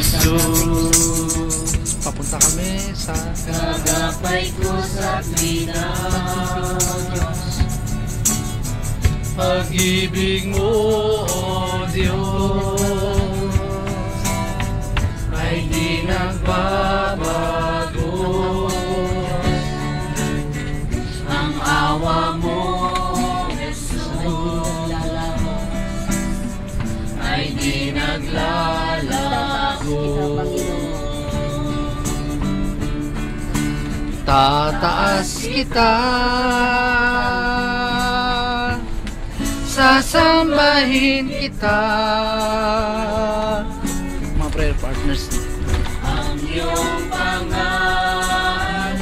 Jesus. Papunta kami sa Kagapay ko sa tuwina. pag-ibig mo, O Diyos, ay di nagbabago. Ang awa mo, Jesus, ay di naglalago. Tataas kita, sasambahin kita. Mga prayer partners, Ang iyong pangalan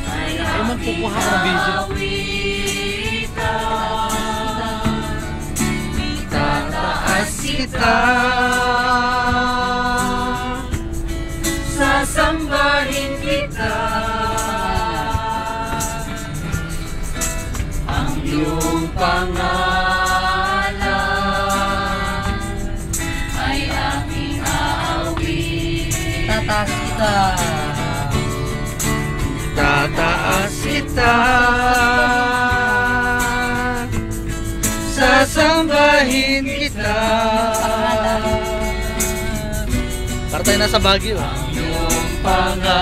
ay magkukuha ka ng video. Tataas kita, sasambahin kita. Ang iyong pangalan ay aking aawit. Tataas kita. tataas kita, sasambahin kita. Para tayo nasa Baguio. Iyong pangalan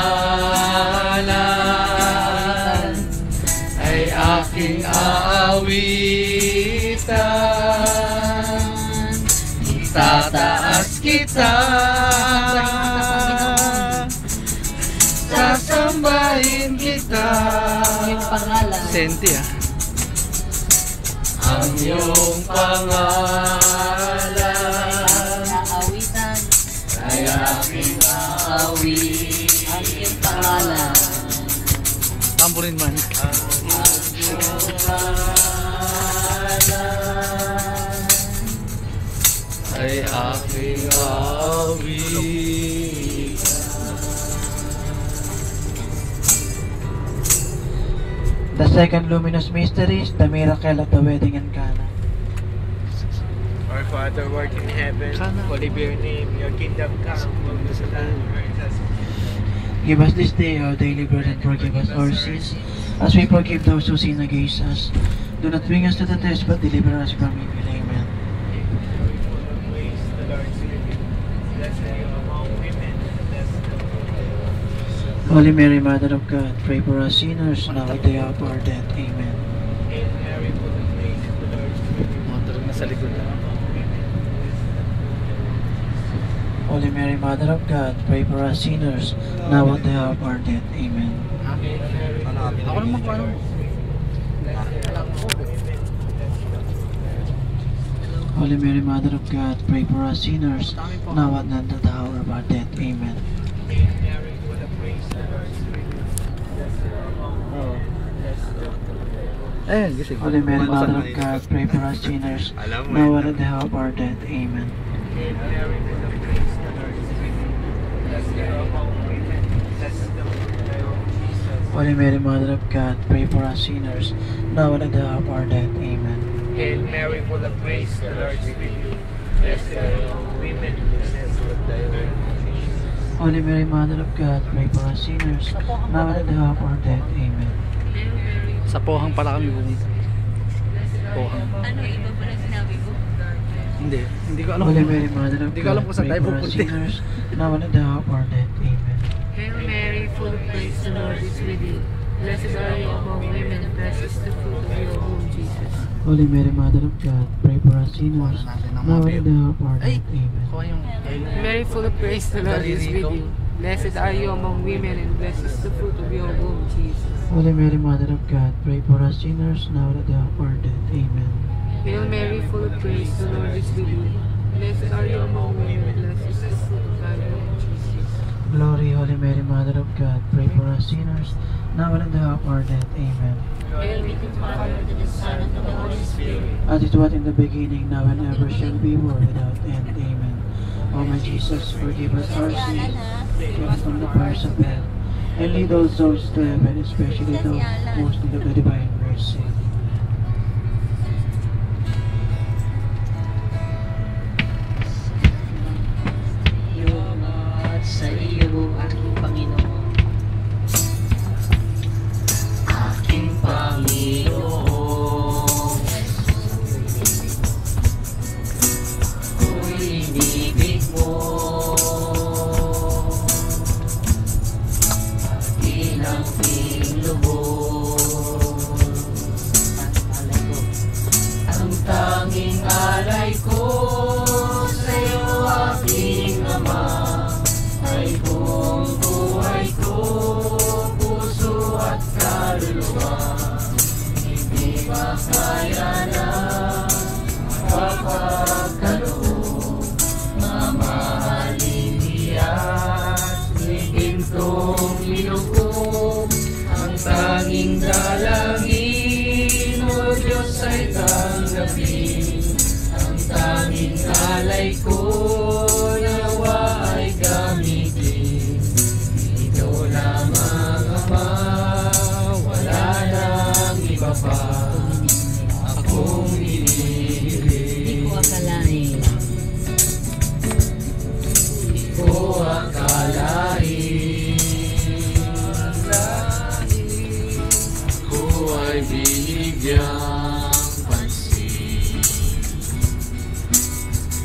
Ay aking aawitan, tataas kita, sasambahin kita. Yung pangalan. Senti ah. ang iyong pangalan Naawitan. ay aking aawit. Ang iyong pangalan. Tamburin man. Ay aking aawitan. The second luminous mystery is the miracle of the wedding in Cana. Our Father, who art in heaven, holy be your name, your kingdom come, will be done on earth as it is. Give us this day our daily bread and forgive us our sins, as we forgive those who sin against us. Do not bring us to the test, but deliver us from evil. Amen. The Lord is with you. Blessed are you among women, and blessed is the fruit of your womb, Jesus. Holy Mary, Mother of God, pray for us sinners, now at the hour of our death. Amen. Hail Mary, full of grace, the Lord is with you. Motor na sa likod. Holy Mary, Mother of God, pray for us sinners, now at the hour of our death. Amen. Ako naman kung ano. Holy Mary, Mother of God, pray for us sinners, now and at the hour of our death. Amen. Hail Mary, full of grace, the Lord is with you. Blessed are you among women, and blessed is the fruit of your womb. Ayun, gising. Holy Mary, Mother of God, pray for us sinners, now and at the hour of our death. Amen. Hail Mary, full of grace, the Lord is with you. Blessed are you among women, and blessed is the fruit of your womb, Jesus. Holy Mary, Mother of God, pray for us sinners, now and at the hour of our death. Amen. Hail Mary, full of grace, the Lord is with you. Blessed are you among women, and blessed is the fruit of your womb, Jesus. Holy Mary, Mother of God, pray for us sinners, now and at the hour of our death. Amen. Sa Pohang pala kami pumunta. Pohang. Ano iba pa na sinabi mo? Hindi. Hindi ko alam. Holy Mary, Mother of Hindi ko alam God, kung saan pray tayo for us pupunta. sinners, now and at the hour of our death. Amen. Hail Mary, full of grace, the Lord is with you. Blessed are you among women, and blessed is the fruit of your womb, Jesus. Holy Mary, Mother of God, pray for us sinners, now and at the hour of our Ay! death. Amen. Kuha yung... Mary, full of grace, the Lord is with you. Blessed are you among women, and blessed is the fruit of your womb, Jesus. Holy Mary, Mother of God, pray for us sinners, now and at the hour of our death. Amen. Hail Mary, full of grace, the Lord is with you. Blessed are you among women, and blessed is the fruit of thy womb, Jesus. Glory, Holy Mary, Mother of God, pray for us sinners, now and at the hour of our death. Amen. Hail be to the Father, to the Son, and to the Holy Spirit. As it was in the beginning, now and ever shall be, world without end. Amen. O my Jesus, forgive us our sins, save us from the fires of hell, and lead all souls to heaven, especially those most in the divine mercy. nawa ay gamitin. Ito lamang Ama, wala nang iba pa akong inihiling. Di ko akalain. Ko akalain ako ay binigyang pansin.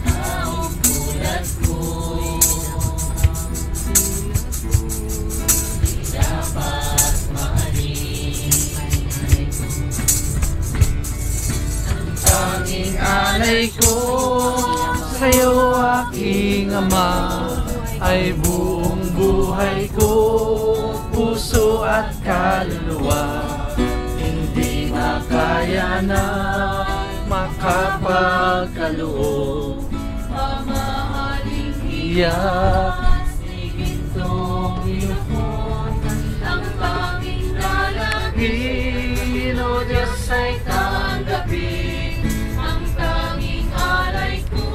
Taong tulad ko di dapat mahalin. Ang tanging alay ko Sa'yo aking Ama, ay buong buhay ko, puso at kaluluwa. Hindi na kaya na makapagkaloob. mamahaling Iyak, gintong ilukon. Ang tanging lalaki, o Diyos ay tanggapin. Ang tanging alay ko,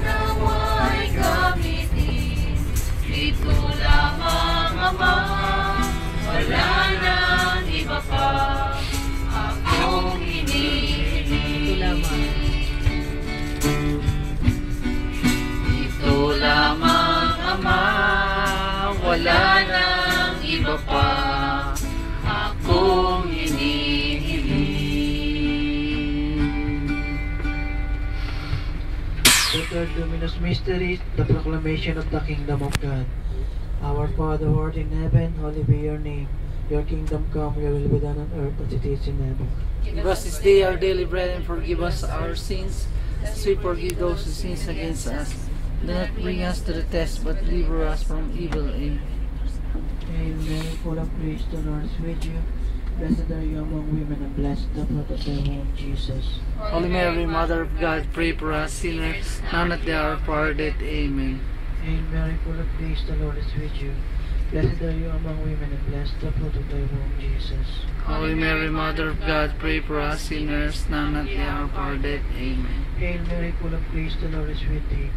nawa'y gamitin. Ito lamang Ama, wala nang iba pa akong Ito lamang. Ito lamang Ama, wala nang iba pa akong hinihiling. The third luminous mystery, the proclamation of the kingdom of God. Our Father who art in heaven, hallowed be your name. Your kingdom come, your will be done on earth as it is in heaven. give us this day our daily bread, and forgive us our sins, as we forgive those who sin against us. Do not bring us to the test, but deliver us from evil. Amen. Hail Mary, full of grace, the Lord is with you. Blessed are you among women, and blessed the fruit of thy womb, Jesus. Holy Mary, Mother of God, pray for us sinners, now and at the hour of our death. Amen. Hail Mary, full of grace, the Lord is with you. Blessed are you among women, and blessed the fruit of thy womb, Jesus. Holy Mary, Mother of God, pray for us sinners, now and at the hour of our death. Amen. Hail Mary, full of grace, the Lord is with thee.